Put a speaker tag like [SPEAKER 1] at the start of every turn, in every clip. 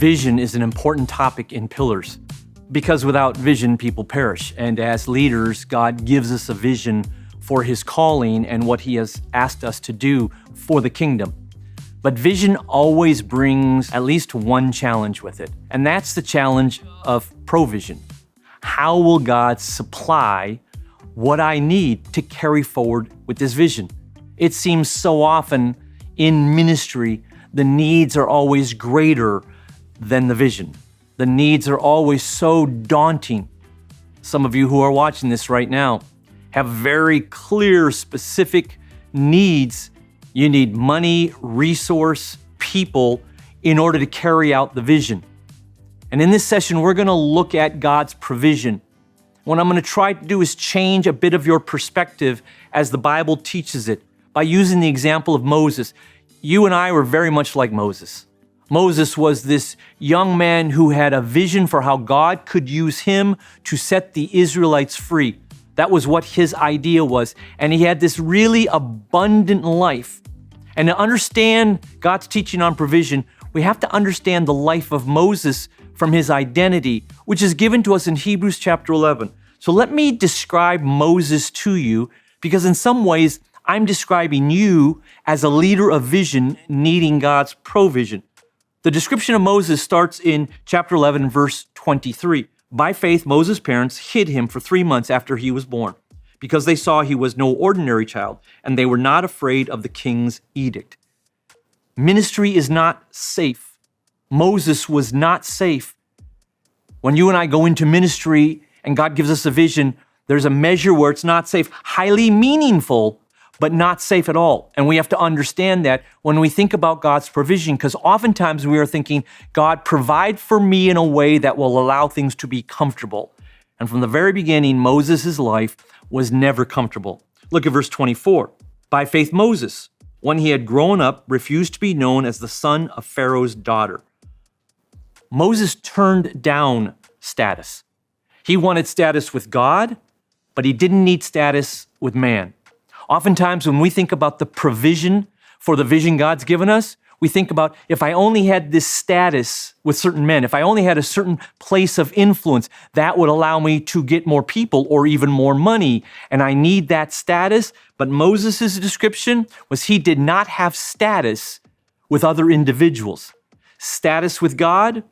[SPEAKER 1] Vision is an important topic in Pillars because without vision, people perish. And as leaders, God gives us a vision for His calling and what He has asked us to do for the kingdom. But vision always brings at least one challenge with it, and that's the challenge of provision. How will God supply what I need to carry forward with this vision? It seems so often in ministry, the needs are always greater than the vision. The needs are always so daunting. Some of you who are watching this right now have very clear, specific needs. You need money, resource, people in order to carry out the vision. And in this session, we're going to look at God's provision. What I'm going to try to do is change a bit of your perspective as the Bible teaches it by using the example of Moses. You and I were very much like Moses. Moses was this young man who had a vision for how God could use him to set the Israelites free. That was what his idea was. And he had this really abundant life. And to understand God's teaching on provision, we have to understand the life of Moses from his identity, which is given to us in Hebrews chapter 11. So let me describe Moses to you, because in some ways, I'm describing you as a leader of vision needing God's provision. The description of Moses starts in chapter 11, verse 23. By faith, Moses' parents hid him for 3 months after he was born, because they saw he was no ordinary child, and they were not afraid of the king's edict. Ministry is not safe. Moses was not safe. When you and I go into ministry and God gives us a vision, there's a measure where it's not safe, highly meaningful, but not safe at all. And we have to understand that when we think about God's provision, because oftentimes we are thinking, God, provide for me in a way that will allow things to be comfortable. And from the very beginning, Moses' life was never comfortable. Look at verse 24. By faith, Moses, when he had grown up, refused to be known as the son of Pharaoh's daughter. Moses turned down status. He wanted status with God, but he didn't need status with man. Oftentimes, when we think about the provision for the vision God's given us, we think about if I only had this status with certain men, if I only had a certain place of influence, that would allow me to get more people or even more money. And I need that status. But Moses' description was he did not have status with other individuals. Status with God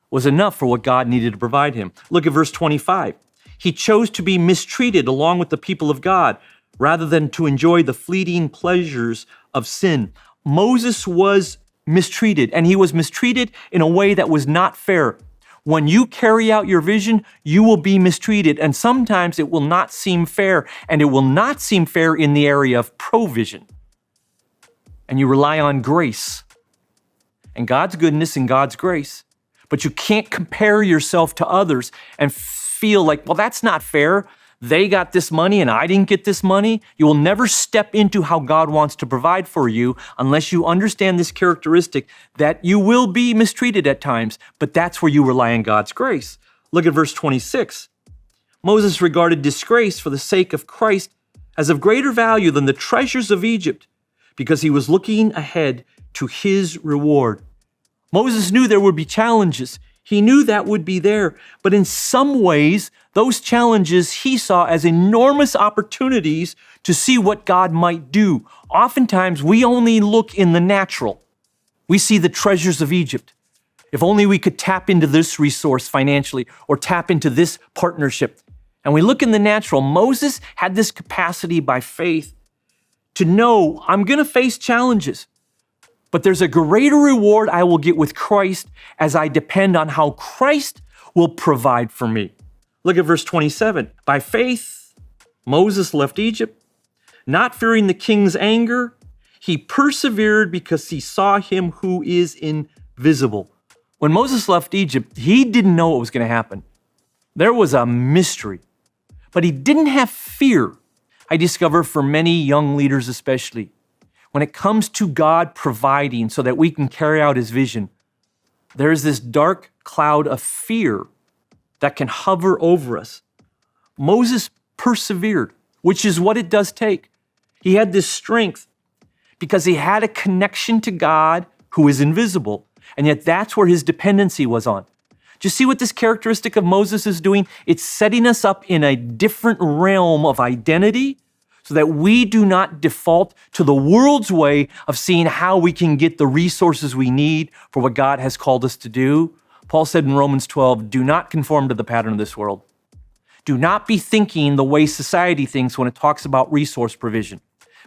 [SPEAKER 1] was enough for what God needed to provide him. Look at verse 25. He chose to be mistreated along with the people of God, rather than to enjoy the fleeting pleasures of sin. Moses was mistreated, and he was mistreated in a way that was not fair. When you carry out your vision, you will be mistreated, and sometimes it will not seem fair, and it will not seem fair in the area of provision. And you rely on grace, and God's goodness and God's grace, but you can't compare yourself to others and feel like, well, that's not fair. They got this money and I didn't get this money. You will never step into how God wants to provide for you unless you understand this characteristic that you will be mistreated at times, but that's where you rely on God's grace. Look at verse 26. Moses regarded disgrace for the sake of Christ as of greater value than the treasures of Egypt, because he was looking ahead to his reward. Moses knew there would be challenges. He knew that would be there, but in some ways, those challenges he saw as enormous opportunities to see what God might do. Oftentimes, we only look in the natural. We see the treasures of Egypt. If only we could tap into this resource financially or tap into this partnership. And we look in the natural. Moses had this capacity by faith to know, I'm going to face challenges. But there's a greater reward I will get with Christ as I depend on how Christ will provide for me. Look at verse 27. By faith, Moses left Egypt, not fearing the king's anger. He persevered because he saw him who is invisible. When Moses left Egypt, he didn't know what was going to happen. There was a mystery, but he didn't have fear. I discover for many young leaders especially, when it comes to God providing so that we can carry out his vision, there is this dark cloud of fear that can hover over us. Moses persevered, which is what it does take. He had this strength because he had a connection to God who is invisible. And yet that's where his dependency was on. Do you see what this characteristic of Moses is doing? It's setting us up in a different realm of identity so that we do not default to the world's way of seeing how we can get the resources we need for what God has called us to do. Paul said in Romans 12, do not conform to the pattern of this world. Do not be thinking the way society thinks when it talks about resource provision,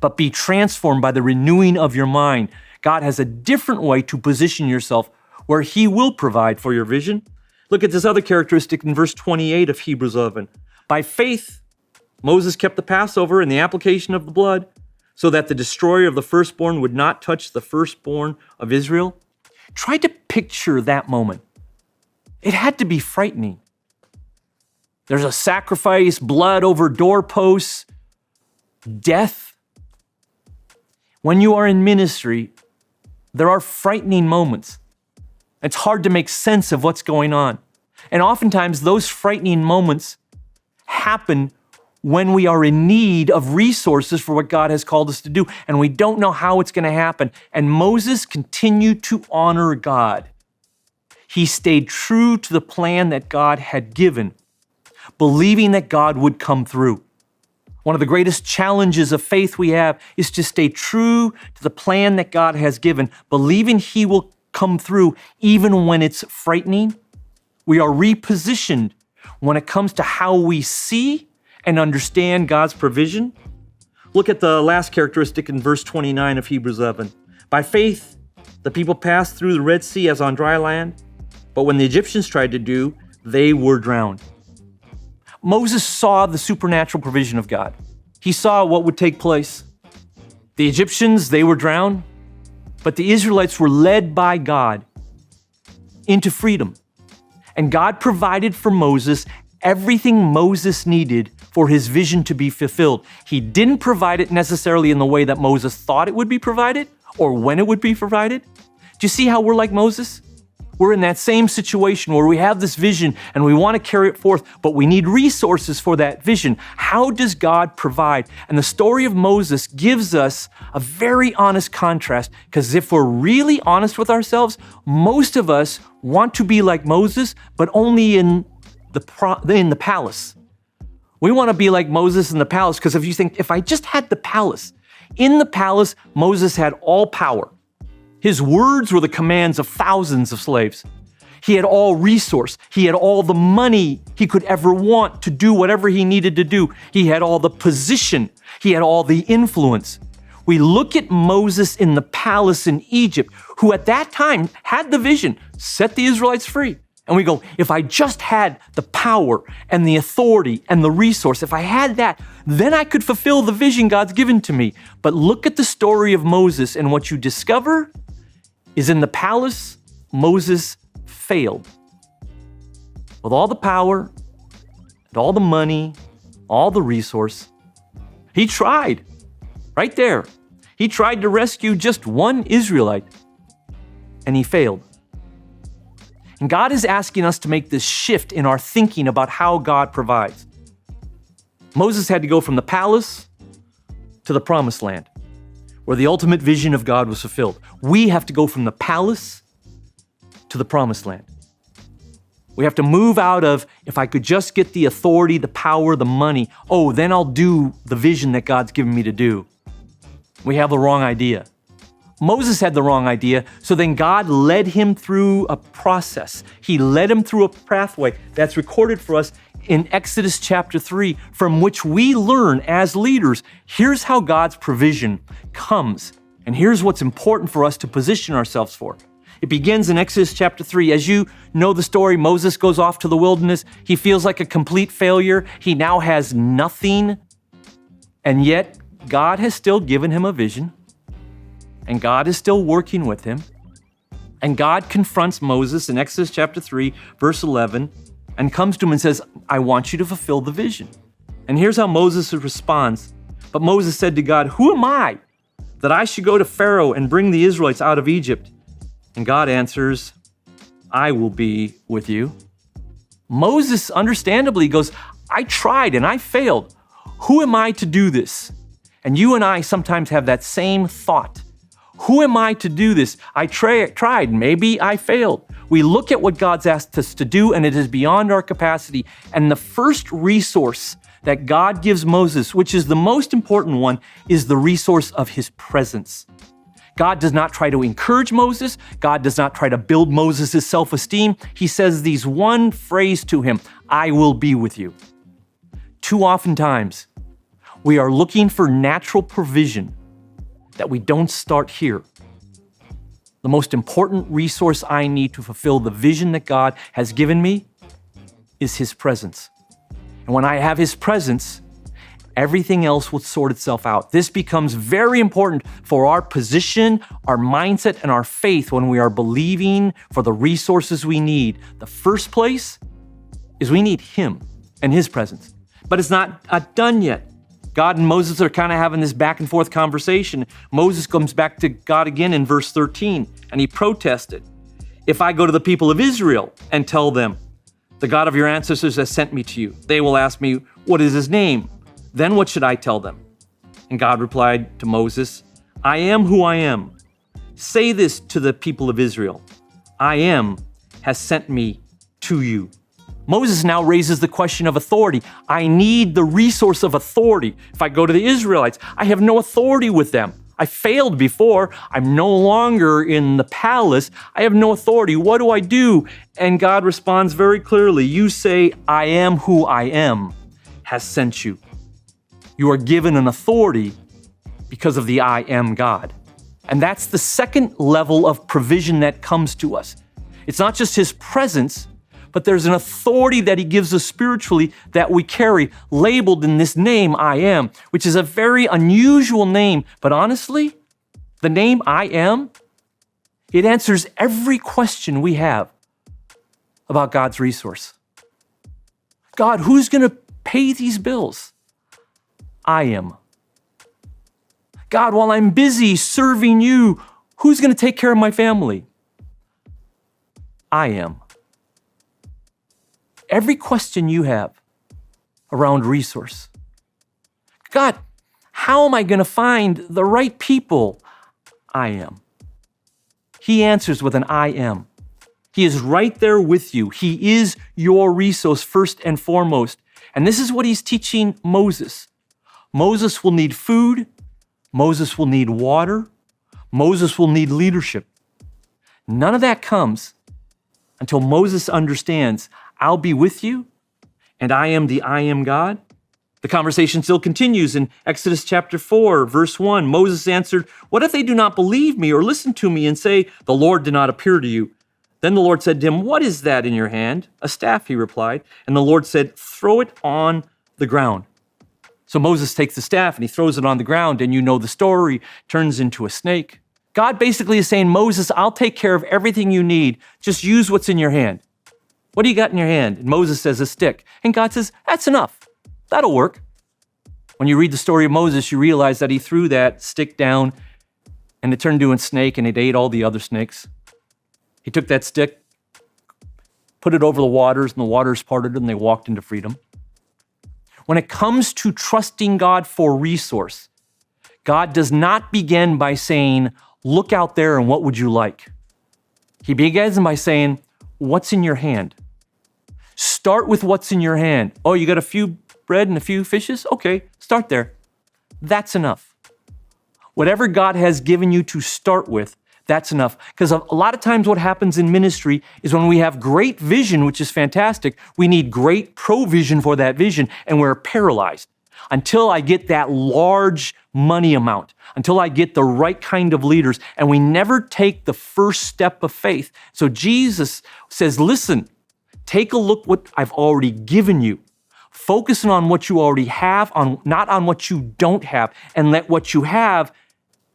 [SPEAKER 1] but be transformed by the renewing of your mind. God has a different way to position yourself where he will provide for your vision. Look at this other characteristic in verse 28 of Hebrews 11. By faith, Moses kept the Passover and the application of the blood so that the destroyer of the firstborn would not touch the firstborn of Israel. Try to picture that moment. It had to be frightening. There's a sacrifice, blood over doorposts, death. When you are in ministry, there are frightening moments. It's hard to make sense of what's going on. And oftentimes those frightening moments happen when we are in need of resources for what God has called us to do, and we don't know how it's going to happen. And Moses continued to honor God. He stayed true to the plan that God had given, believing that God would come through. One of the greatest challenges of faith we have is to stay true to the plan that God has given, believing he will come through even when it's frightening. We are repositioned when it comes to how we see and understand God's provision. Look at the last characteristic in verse 29 of Hebrews 11. By faith, the people passed through the Red Sea as on dry land, but when the Egyptians tried to do, they were drowned. Moses saw the supernatural provision of God. He saw what would take place. The Egyptians, they were drowned, but the Israelites were led by God into freedom. And God provided for Moses everything Moses needed for his vision to be fulfilled. He didn't provide it necessarily in the way that Moses thought it would be provided or when it would be provided. Do you see how we're like Moses? We're in that same situation where we have this vision and we want to carry it forth, but we need resources for that vision. How does God provide? And the story of Moses gives us a very honest contrast, because if we're really honest with ourselves, most of us want to be like Moses, but only in the palace. We want to be like Moses in the palace because if you think, if I just had the palace, in the palace, Moses had all power. His words were the commands of thousands of slaves. He had all resource. He had all the money he could ever want to do whatever he needed to do. He had all the position. He had all the influence. We look at Moses in the palace in Egypt, who at that time had the vision, set the Israelites free. And we go, if I just had the power and the authority and the resource, if I had that, then I could fulfill the vision God's given to me. But look at the story of Moses, and what you discover is in the palace, Moses failed. With all the power, and all the money, all the resource, he tried, right there. He tried to rescue just one Israelite, and he failed. And God is asking us to make this shift in our thinking about how God provides. Moses had to go from the palace to the promised land, where the ultimate vision of God was fulfilled. We have to go from the palace to the promised land. We have to move out of, if I could just get the authority, the power, the money, then I'll do the vision that God's given me to do. We have the wrong idea. Moses had the wrong idea, so then God led him through a process. He led him through a pathway that's recorded for us in Exodus chapter 3, from which we learn as leaders, here's how God's provision comes, and here's what's important for us to position ourselves for. It begins in Exodus chapter 3. As you know the story, Moses goes off to the wilderness. He feels like a complete failure. He now has nothing, and yet God has still given him a vision. And God is still working with him. And God confronts Moses in Exodus chapter 3, verse 11, and comes to him and says, I want you to fulfill the vision. And here's how Moses responds. But Moses said to God, who am I that I should go to Pharaoh and bring the Israelites out of Egypt? And God answers, I will be with you. Moses understandably goes, I tried and I failed. Who am I to do this? And you and I sometimes have that same thought. Who am I to do this? I tried, maybe I failed. We look at what God's asked us to do, and it is beyond our capacity. And the first resource that God gives Moses, which is the most important one, is the resource of his presence. God does not try to encourage Moses. God does not try to build Moses' self-esteem. He says these one phrase to him, I will be with you. Too oftentimes, we are looking for natural provision that we don't start here. The most important resource I need to fulfill the vision that God has given me is his presence. And when I have his presence, everything else will sort itself out. This becomes very important for our position, our mindset, and our faith when we are believing for the resources we need. The first place is we need him and his presence. But it's not done yet. God and Moses are kind of having this back and forth conversation. Moses comes back to God again in verse 13, and he protested. If I go to the people of Israel and tell them, the God of your ancestors has sent me to you, they will ask me, what is his name? Then what should I tell them? And God replied to Moses, I am who I am. Say this to the people of Israel. I am has sent me to you. Moses now raises the question of authority. I need the resource of authority. If I go to the Israelites, I have no authority with them. I failed before. I'm no longer in the palace. I have no authority. What do I do? And God responds very clearly. You say, I am who I am has sent you. You are given an authority because of the I am God. And that's the second level of provision that comes to us. It's not just his presence, but there's an authority that he gives us spiritually that we carry, labeled in this name, I am, which is a very unusual name. But honestly, the name I am, it answers every question we have about God's resource. God, who's going to pay these bills? I am. God, while I'm busy serving you, who's going to take care of my family? I am. Every question you have around resource. God, how am I going to find the right people? I am. He answers with an I am. He is right there with you. He is your resource first and foremost. And this is what he's teaching Moses. Moses will need food. Moses will need water. Moses will need leadership. None of that comes until Moses understands, I'll be with you, and I am the I am God. The conversation still continues in Exodus chapter 4, verse 1. Moses answered, what if they do not believe me or listen to me and say, the Lord did not appear to you? Then the Lord said to him, what is that in your hand? A staff, he replied. And the Lord said, throw it on the ground. So Moses takes the staff and he throws it on the ground, and you know the story, turns into a snake. God basically is saying, Moses, I'll take care of everything you need. Just use what's in your hand. What do you got in your hand? And Moses says, a stick. And God says, that's enough. That'll work. When you read the story of Moses, you realize that he threw that stick down and it turned into a snake and it ate all the other snakes. He took that stick, put it over the waters, and the waters parted and they walked into freedom. When it comes to trusting God for resource, God does not begin by saying, look out there and what would you like? He begins by saying, what's in your hand? Start with what's in your hand. Oh, you got a few bread and a few fishes? Okay, start there. That's enough. Whatever God has given you to start with, that's enough. Because a lot of times what happens in ministry is when we have great vision, which is fantastic, we need great provision for that vision, and we're paralyzed. Until I get that large money amount, until I get the right kind of leaders, and we never take the first step of faith. So Jesus says, listen, take a look what I've already given you. Focusing on what you already have, not on what you don't have, and let what you have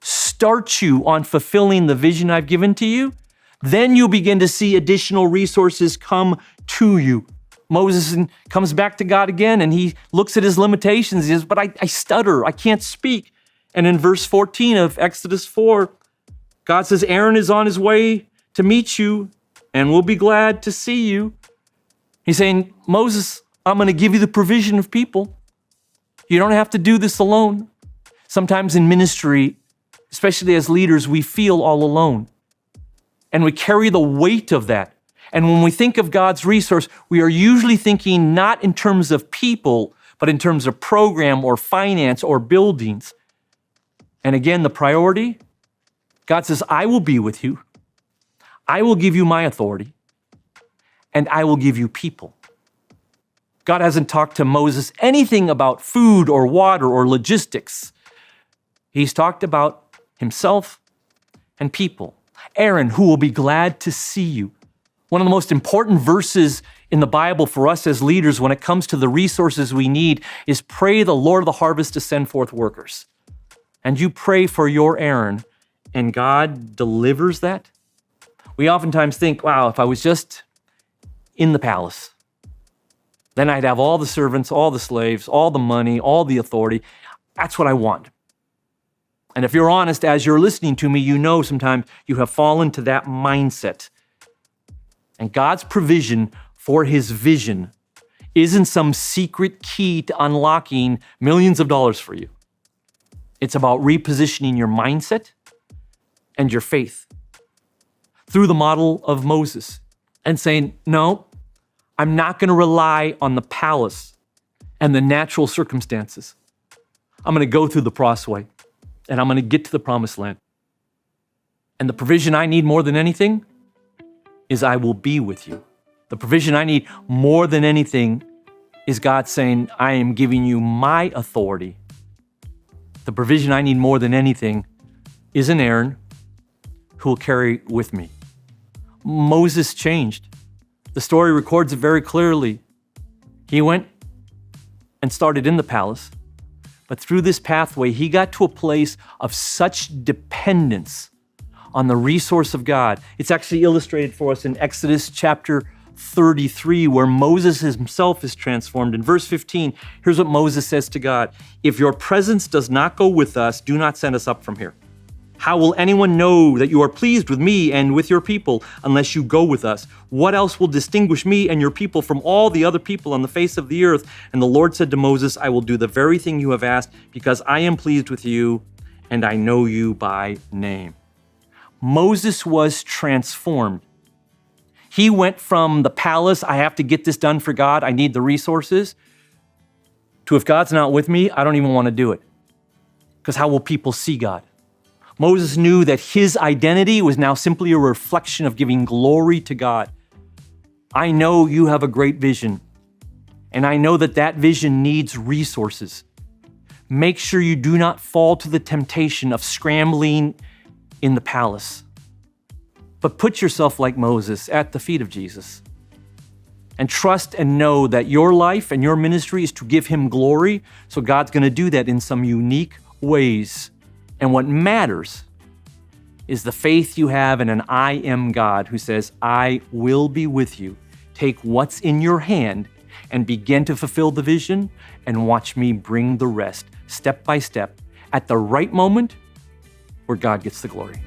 [SPEAKER 1] start you on fulfilling the vision I've given to you. Then you'll begin to see additional resources come to you. Moses comes back to God again, and he looks at his limitations. He says, but I stutter, I can't speak. And in verse 14 of Exodus 4, God says, Aaron is on his way to meet you, and we'll be glad to see you. He's saying, Moses, I'm going to give you the provision of people. You don't have to do this alone. Sometimes in ministry, especially as leaders, we feel all alone. And we carry the weight of that. And when we think of God's resource, we are usually thinking not in terms of people, but in terms of program or finance or buildings. And again, the priority, God says, I will be with you. I will give you my authority, and I will give you people. God hasn't talked to Moses anything about food or water or logistics. He's talked about himself and people. Aaron, who will be glad to see you. One of the most important verses in the Bible for us as leaders when it comes to the resources we need is pray the Lord of the harvest to send forth workers. And you pray for your Aaron, and God delivers that. We oftentimes think, wow, if I was just in the palace, then I'd have all the servants, all the slaves, all the money, all the authority. That's what I want. And if you're honest, as you're listening to me, you know sometimes you have fallen to that mindset. And God's provision for his vision isn't some secret key to unlocking millions of dollars for you. It's about repositioning your mindset and your faith through the model of Moses and saying, no, I'm not going to rely on the palace and the natural circumstances. I'm going to go through the crossway and I'm going to get to the promised land. And the provision I need more than anything is I will be with you. The provision I need more than anything is God saying, I am giving you my authority. The provision I need more than anything is an Aaron who will carry with me. Moses changed. The story records it very clearly. He went and started in the palace, but through this pathway, he got to a place of such dependence on the resource of God. It's actually illustrated for us in Exodus chapter 33, where Moses himself is transformed. In verse 15, here's what Moses says to God: if your presence does not go with us, do not send us up from here. How will anyone know that you are pleased with me and with your people unless you go with us? What else will distinguish me and your people from all the other people on the face of the earth? And the Lord said to Moses, I will do the very thing you have asked, because I am pleased with you and I know you by name. Moses was transformed. He went from the palace, I have to get this done for God, I need the resources, to if God's not with me, I don't even want to do it. Because how will people see God? Moses knew that his identity was now simply a reflection of giving glory to God. I know you have a great vision, and I know that that vision needs resources. Make sure you do not fall to the temptation of scrambling in the palace, but put yourself like Moses at the feet of Jesus and trust and know that your life and your ministry is to give him glory. So God's going to do that in some unique ways. And what matters is the faith you have in an I am God who says, I will be with you. Take what's in your hand and begin to fulfill the vision and watch me bring the rest step by step at the right moment where God gets the glory.